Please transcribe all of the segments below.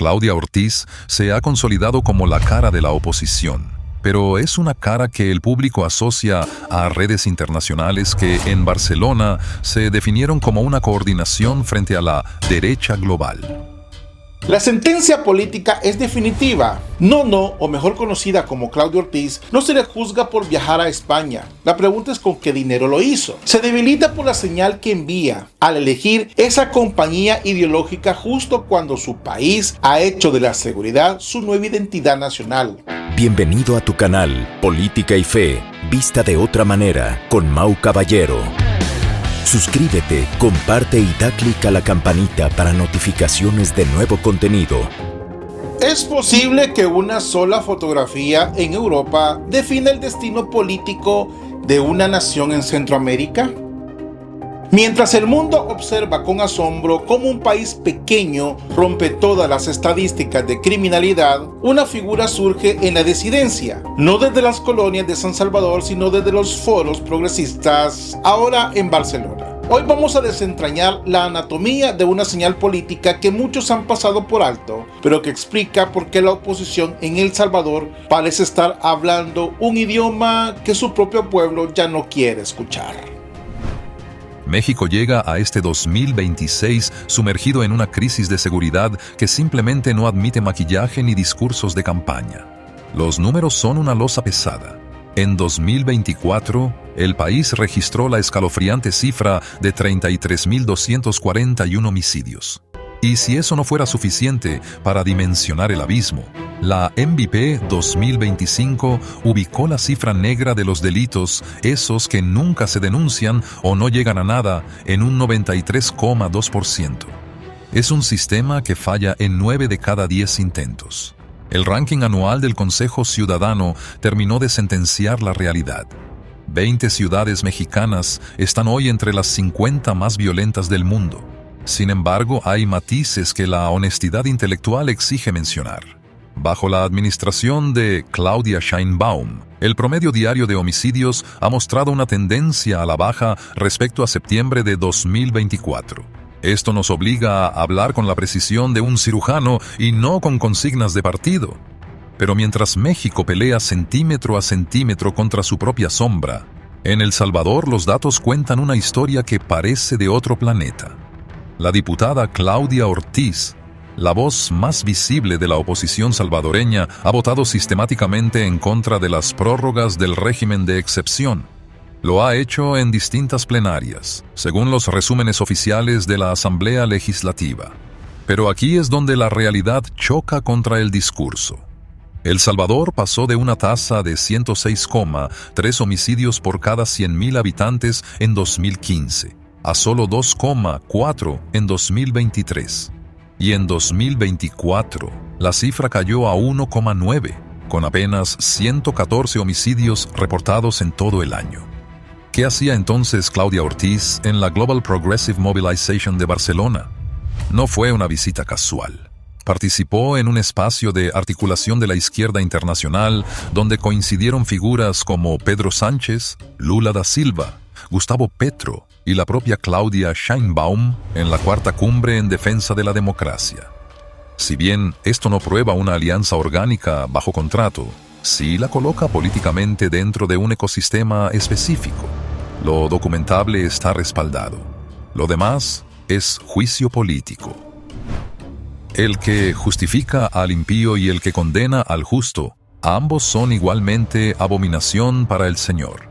Claudia Ortiz se ha consolidado como la cara de la oposición, pero es una cara que el público asocia a redes internacionales que en Barcelona se definieron como una coordinación frente a la derecha global. La sentencia política es definitiva. Nono, o mejor conocida como Claudia Ortiz, no se le juzga por viajar a España. La pregunta es con qué dinero lo hizo. Se debilita por la señal que envía al elegir esa compañía ideológica justo cuando su país ha hecho de la seguridad su nueva identidad nacional. Bienvenido a tu canal Política y Fe, vista de otra manera, con Mau Caballero. Suscríbete, comparte y da clic a la campanita para notificaciones de nuevo contenido. ¿Es posible que una sola fotografía en Europa defina el destino político de una nación en Centroamérica? Mientras el mundo observa con asombro cómo un país pequeño rompe todas las estadísticas de criminalidad, una figura surge en la disidencia, no desde las colonias de San Salvador, sino desde los foros progresistas, ahora en Barcelona. Hoy vamos a desentrañar la anatomía de una señal política que muchos han pasado por alto, pero que explica por qué la oposición en El Salvador parece estar hablando un idioma que su propio pueblo ya no quiere escuchar. México llega a este 2026 sumergido en una crisis de seguridad que simplemente no admite maquillaje ni discursos de campaña. Los números son una losa pesada. En 2024, el país registró la escalofriante cifra de 33.241 homicidios. Y si eso no fuera suficiente para dimensionar el abismo, la MVP 2025 ubicó la cifra negra de los delitos, esos que nunca se denuncian o no llegan a nada, en un 93,2%. Es un sistema que falla en 9 de cada 10 intentos. El ranking anual del Consejo Ciudadano terminó de sentenciar la realidad. 20 ciudades mexicanas están hoy entre las 50 más violentas del mundo. Sin embargo, hay matices que la honestidad intelectual exige mencionar. Bajo la administración de Claudia Sheinbaum, el promedio diario de homicidios ha mostrado una tendencia a la baja respecto a septiembre de 2024. Esto nos obliga a hablar con la precisión de un cirujano y no con consignas de partido. Pero mientras México pelea centímetro a centímetro contra su propia sombra, en El Salvador los datos cuentan una historia que parece de otro planeta. La diputada Claudia Ortiz, la voz más visible de la oposición salvadoreña, ha votado sistemáticamente en contra de las prórrogas del régimen de excepción. Lo ha hecho en distintas plenarias, según los resúmenes oficiales de la Asamblea Legislativa. Pero aquí es donde la realidad choca contra el discurso. El Salvador pasó de una tasa de 106,3 homicidios por cada 100.000 habitantes en 2015 a solo 2,4 en 2023. Y en 2024, la cifra cayó a 1,9, con apenas 114 homicidios reportados en todo el año. ¿Qué hacía entonces Claudia Ortiz en la Global Progressive Mobilization de Barcelona? No fue una visita casual. Participó en un espacio de articulación de la izquierda internacional donde coincidieron figuras como Pedro Sánchez, Lula da Silva, Gustavo Petro y la propia Claudia Sheinbaum en la cuarta cumbre en defensa de la democracia. Si bien esto no prueba una alianza orgánica bajo contrato, sí la coloca políticamente dentro de un ecosistema específico. Lo documentable está respaldado. Lo demás es juicio político. El que justifica al impío y el que condena al justo, ambos son igualmente abominación para el Señor.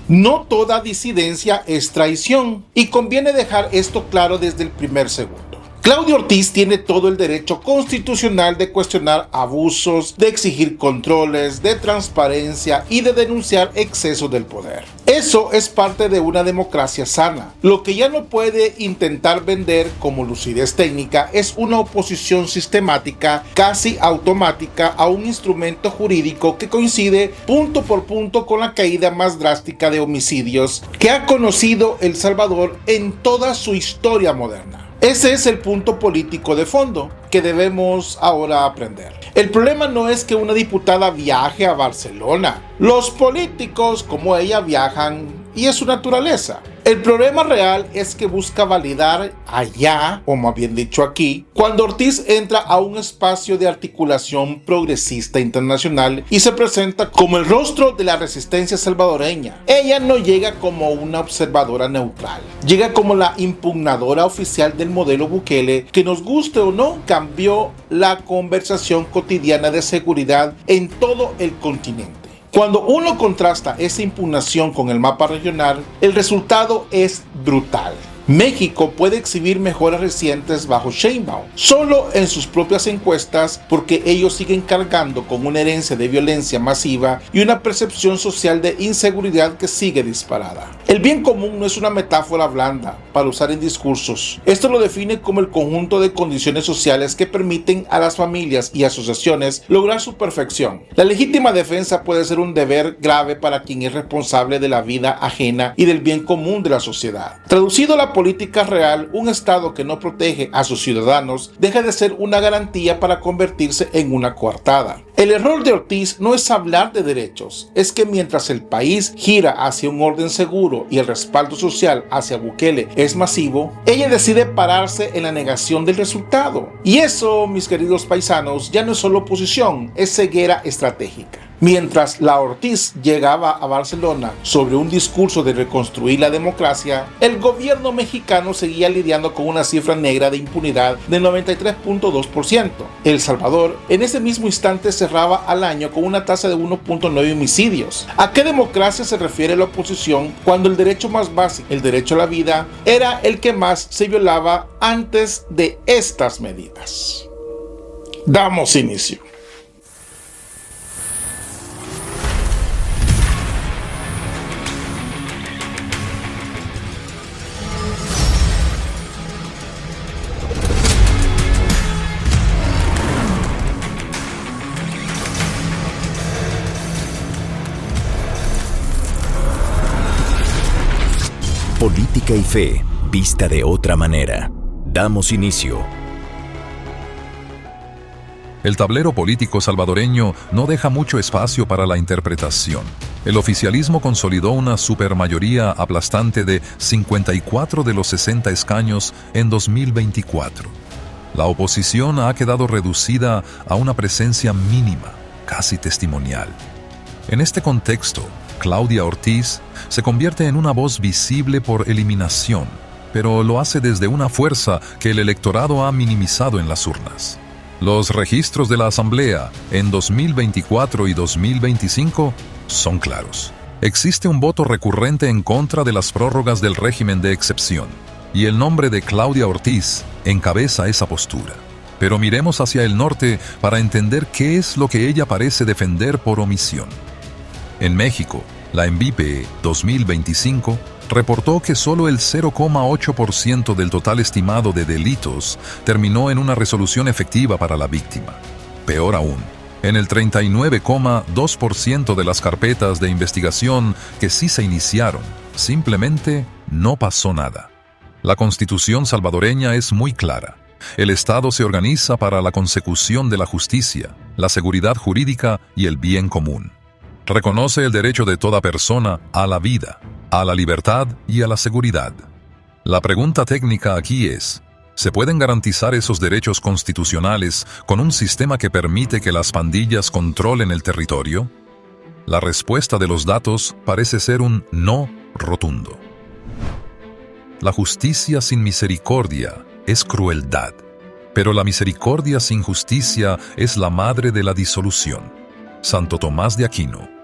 No toda disidencia es traición, y conviene dejar esto claro desde el primer segundo. Claudia Ortiz tiene todo el derecho constitucional de cuestionar abusos, de exigir controles, de transparencia y de denunciar exceso del poder. Eso es parte de una democracia sana. Lo que ya no puede intentar vender como lucidez técnica es una oposición sistemática, casi automática, a un instrumento jurídico que coincide punto por punto con la caída más drástica de homicidios que ha conocido El Salvador en toda su historia moderna. Ese es el punto político de fondo que debemos ahora aprender. El problema no es que una diputada viaje a Barcelona. Los políticos como ella viajan y es su naturaleza. El problema real es que busca validar allá, o más bien dicho aquí, cuando Ortiz entra a un espacio de articulación progresista internacional y se presenta como el rostro de la resistencia salvadoreña. Ella no llega como una observadora neutral, llega como la impugnadora oficial del modelo Bukele que, nos guste o no, cambió la conversación cotidiana de seguridad en todo el continente. Cuando uno contrasta esa impugnación con el mapa regional, el resultado es brutal. México puede exhibir mejoras recientes bajo Sheinbaum, solo en sus propias encuestas, porque ellos siguen cargando con una herencia de violencia masiva y una percepción social de inseguridad que sigue disparada. El bien común no es una metáfora blanda para usar en discursos. Esto lo define como el conjunto de condiciones sociales que permiten a las familias y asociaciones lograr su perfección. La legítima defensa puede ser un deber grave para quien es responsable de la vida ajena y del bien común de la sociedad. Traducido a la política real, un Estado que no protege a sus ciudadanos deja de ser una garantía para convertirse en una coartada. El error de Ortiz no es hablar de derechos, es que mientras el país gira hacia un orden seguro y el respaldo social hacia Bukele es masivo, ella decide pararse en la negación del resultado. Y eso, mis queridos paisanos, ya no es solo oposición, es ceguera estratégica. Mientras la Ortiz llegaba a Barcelona sobre un discurso de reconstruir la democracia, el gobierno mexicano seguía lidiando con una cifra negra de impunidad del 93.2%. El Salvador en ese mismo instante cerraba al año con una tasa de 1.9 homicidios. ¿A qué democracia se refiere la oposición cuando el derecho más básico, el derecho a la vida, era el que más se violaba antes de estas medidas? Damos inicio. Política y fe, vista de otra manera. Damos inicio. El tablero político salvadoreño no deja mucho espacio para la interpretación. El oficialismo consolidó una supermayoría aplastante de 54 de los 60 escaños en 2024. La oposición ha quedado reducida a una presencia mínima, casi testimonial. En este contexto, Claudia Ortiz se convierte en una voz visible por eliminación, pero lo hace desde una fuerza que el electorado ha minimizado en las urnas. Los registros de la Asamblea en 2024 y 2025 son claros. Existe un voto recurrente en contra de las prórrogas del régimen de excepción, y el nombre de Claudia Ortiz encabeza esa postura. Pero miremos hacia el norte para entender qué es lo que ella parece defender por omisión. En México, la MVP 2025 reportó que solo el 0,8% del total estimado de delitos terminó en una resolución efectiva para la víctima. Peor aún, en el 39,2% de las carpetas de investigación que sí se iniciaron, simplemente no pasó nada. La Constitución salvadoreña es muy clara. El Estado se organiza para la consecución de la justicia, la seguridad jurídica y el bien común. Reconoce el derecho de toda persona a la vida, a la libertad y a la seguridad. La pregunta técnica aquí es, ¿se pueden garantizar esos derechos constitucionales con un sistema que permite que las pandillas controlen el territorio? La respuesta de los datos parece ser un no rotundo. La justicia sin misericordia es crueldad, pero la misericordia sin justicia es la madre de la disolución. Santo Tomás de Aquino.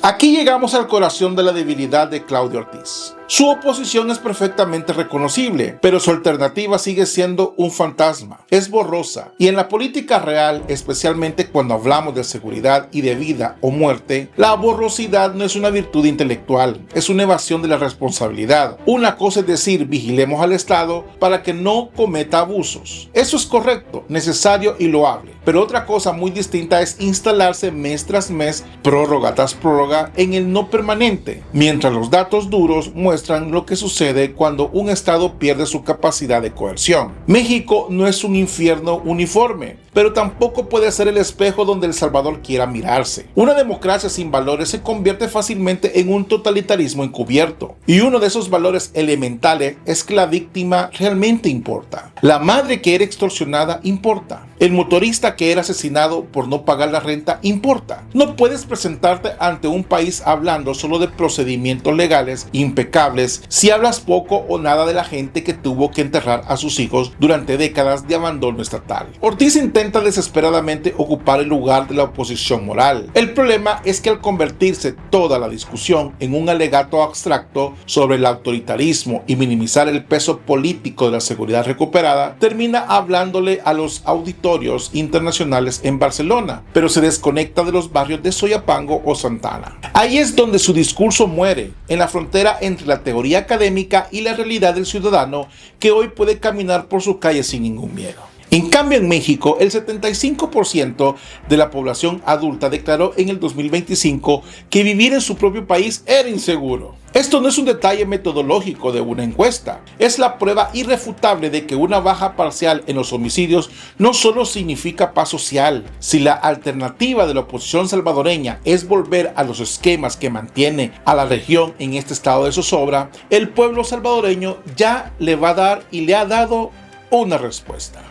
Aquí llegamos al corazón de la debilidad de Claudia Ortiz. Su oposición es perfectamente reconocible, pero su alternativa sigue siendo un fantasma. Es borrosa, y en la política real, especialmente cuando hablamos de seguridad y de vida o muerte, la borrosidad no es una virtud intelectual, es una evasión de la responsabilidad. Una cosa es decir, vigilemos al Estado para que no cometa abusos. Eso es correcto, necesario y loable. Pero otra cosa muy distinta es instalarse mes tras mes, prórroga tras prórroga, en el no permanente, mientras los datos duros muestran demuestran lo que sucede cuando un Estado pierde su capacidad de coerción. México no es un infierno uniforme, pero tampoco puede ser el espejo donde El Salvador quiera mirarse. Una democracia sin valores se convierte fácilmente en un totalitarismo encubierto, y uno de esos valores elementales es que la víctima realmente importa. La madre que era extorsionada importa. El motorista que era asesinado por no pagar la renta importa. No puedes presentarte ante un país hablando solo de procedimientos legales impecables si hablas poco o nada de la gente que tuvo que enterrar a sus hijos durante décadas de abandono estatal. Ortiz intenta desesperadamente ocupar el lugar de la oposición moral. El problema es que al convertirse toda la discusión en un alegato abstracto sobre el autoritarismo y minimizar el peso político de la seguridad recuperada, termina hablándole a los auditorios internacionales en Barcelona, pero se desconecta de los barrios de Soyapango o Santana. Ahí es donde su discurso muere, en la frontera entre la teoría académica y la realidad del ciudadano que hoy puede caminar por sus calles sin ningún miedo. En cambio, en México, el 75% de la población adulta declaró en el 2025 que vivir en su propio país era inseguro. Esto no es un detalle metodológico de una encuesta, es la prueba irrefutable de que una baja parcial en los homicidios no solo significa paz social. Si la alternativa de la oposición salvadoreña es volver a los esquemas que mantiene a la región en este estado de zozobra, el pueblo salvadoreño ya le va a dar y le ha dado una respuesta.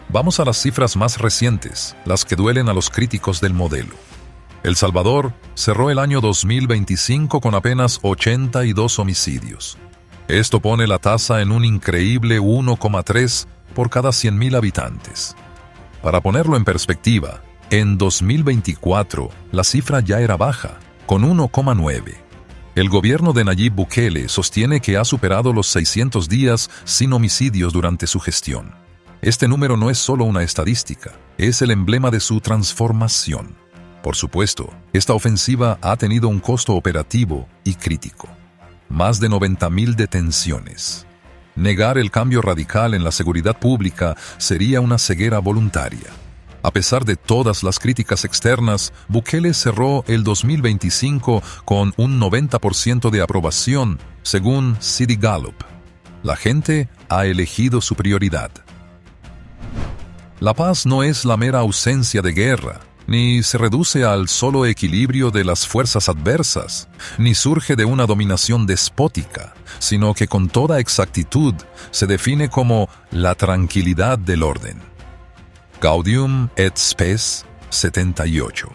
Vamos a las cifras más recientes, las que duelen a los críticos del modelo. El Salvador cerró el año 2025 con apenas 82 homicidios. Esto pone la tasa en un increíble 1,3 por cada 100.000 habitantes. Para ponerlo en perspectiva, en 2024 la cifra ya era baja, con 1,9. El gobierno de Nayib Bukele sostiene que ha superado los 600 días sin homicidios durante su gestión. Este número no es solo una estadística, es el emblema de su transformación. Por supuesto, esta ofensiva ha tenido un costo operativo y crítico. Más de 90.000 detenciones. Negar el cambio radical en la seguridad pública sería una ceguera voluntaria. A pesar de todas las críticas externas, Bukele cerró el 2025 con un 90% de aprobación, según City Gallup. La gente ha elegido su prioridad. La paz no es la mera ausencia de guerra, ni se reduce al solo equilibrio de las fuerzas adversas, ni surge de una dominación despótica, sino que con toda exactitud se define como la tranquilidad del orden. Gaudium et Spes 78.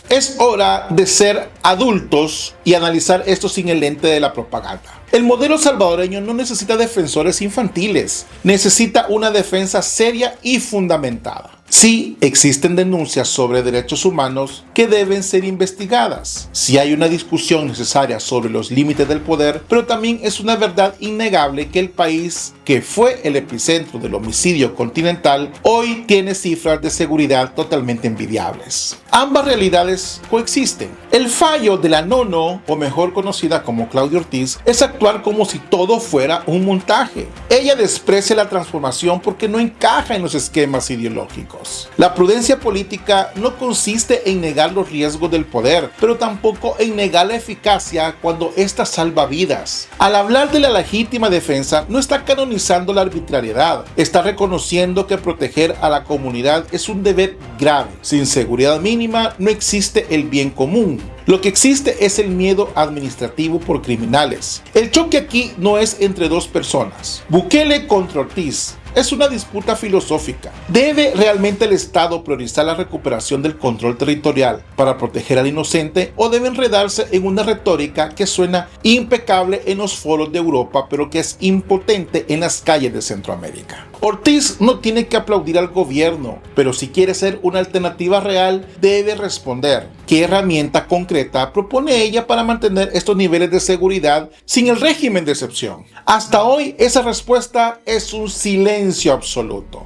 Es hora de ser adultos y analizar esto sin el lente de la propaganda. El modelo salvadoreño no necesita defensores infantiles, necesita una defensa seria y fundamentada. Sí, existen denuncias sobre derechos humanos que deben ser investigadas. Sí hay una discusión necesaria sobre los límites del poder, pero también es una verdad innegable que el país, que fue el epicentro del homicidio continental, hoy tiene cifras de seguridad totalmente envidiables. Ambas realidades coexisten. El fallo de la Nono, o mejor conocida como Claudia Ortiz, es actuar como si todo fuera un montaje. Ella desprecia la transformación porque no encaja en los esquemas ideológicos. La prudencia política no consiste en negar los riesgos del poder, pero tampoco en negar la eficacia cuando ésta salva vidas. Al hablar de la legítima defensa, no está canonizando la arbitrariedad, está reconociendo que proteger a la comunidad es un deber grave. Sin seguridad mínima no existe el bien común. Lo que existe es el miedo administrativo por criminales. El choque aquí no es entre dos personas. Bukele contra Ortiz. Es una disputa filosófica. ¿Debe realmente el Estado priorizar la recuperación del control territorial para proteger al inocente o debe enredarse en una retórica que suena impecable en los foros de Europa pero que es impotente en las calles de Centroamérica? Ortiz no tiene que aplaudir al gobierno, pero si quiere ser una alternativa real, debe responder. ¿Qué herramienta concreta propone ella para mantener estos niveles de seguridad sin el régimen de excepción? Hasta hoy, esa respuesta es un silencio absoluto.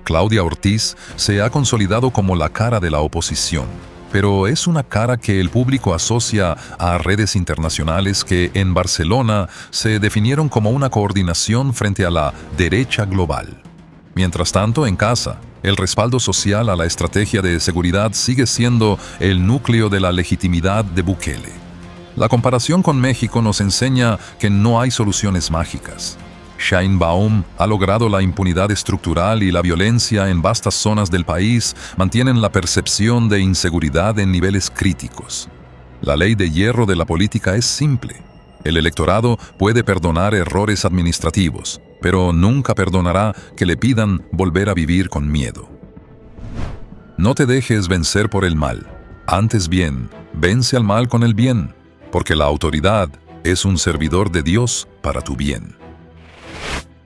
Claudia Ortiz se ha consolidado como la cara de la oposición, pero es una cara que el público asocia a redes internacionales que en Barcelona se definieron como una coordinación frente a la derecha global. Mientras tanto, en casa, el respaldo social a la estrategia de seguridad sigue siendo el núcleo de la legitimidad de Bukele. La comparación con México nos enseña que no hay soluciones mágicas. Sheinbaum ha logrado la impunidad estructural y la violencia en vastas zonas del país mantienen la percepción de inseguridad en niveles críticos. La ley de hierro de la política es simple. El electorado puede perdonar errores administrativos, pero nunca perdonará que le pidan volver a vivir con miedo. No te dejes vencer por el mal. Antes bien, vence al mal con el bien, porque la autoridad es un servidor de Dios para tu bien.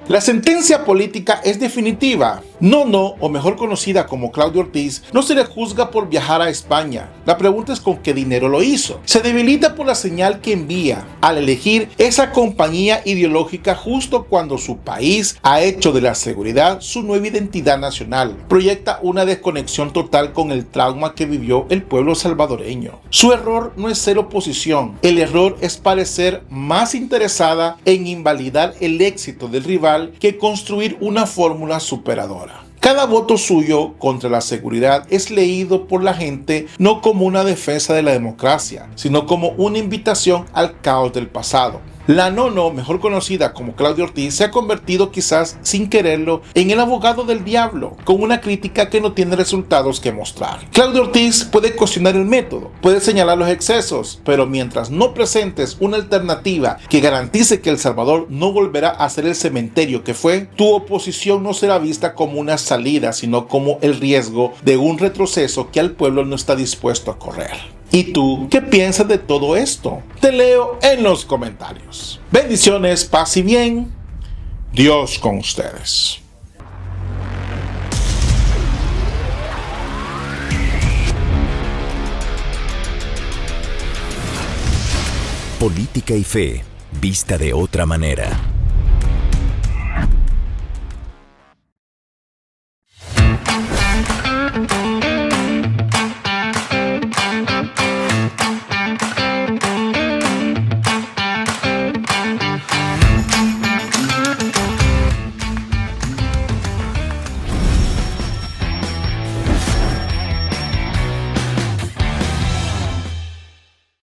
La sentencia política es definitiva. Nono, o mejor conocida como Claudia Ortiz, no se le juzga por viajar a España. La pregunta es con qué dinero lo hizo. Se debilita por la señal que envía al elegir esa compañía ideológica justo cuando su país ha hecho de la seguridad su nueva identidad nacional. Proyecta una desconexión total con el trauma que vivió el pueblo salvadoreño. Su error no es ser oposición. El error es parecer más interesada en invalidar el éxito del rival que construir una fórmula superadora. Cada voto suyo contra la seguridad es leído por la gente no como una defensa de la democracia, sino como una invitación al caos del pasado. La Nono, mejor conocida como Claudia Ortiz, se ha convertido quizás sin quererlo en el abogado del diablo, con una crítica que no tiene resultados que mostrar. Claudia Ortiz puede cuestionar el método, puede señalar los excesos, pero mientras no presentes una alternativa que garantice que El Salvador no volverá a ser el cementerio que fue, tu oposición no será vista como una salida, sino como el riesgo de un retroceso que al pueblo no está dispuesto a correr. ¿Y tú qué piensas de todo esto? Te leo en los comentarios. Bendiciones, paz y bien. Dios con ustedes. Política y fe, vista de otra manera.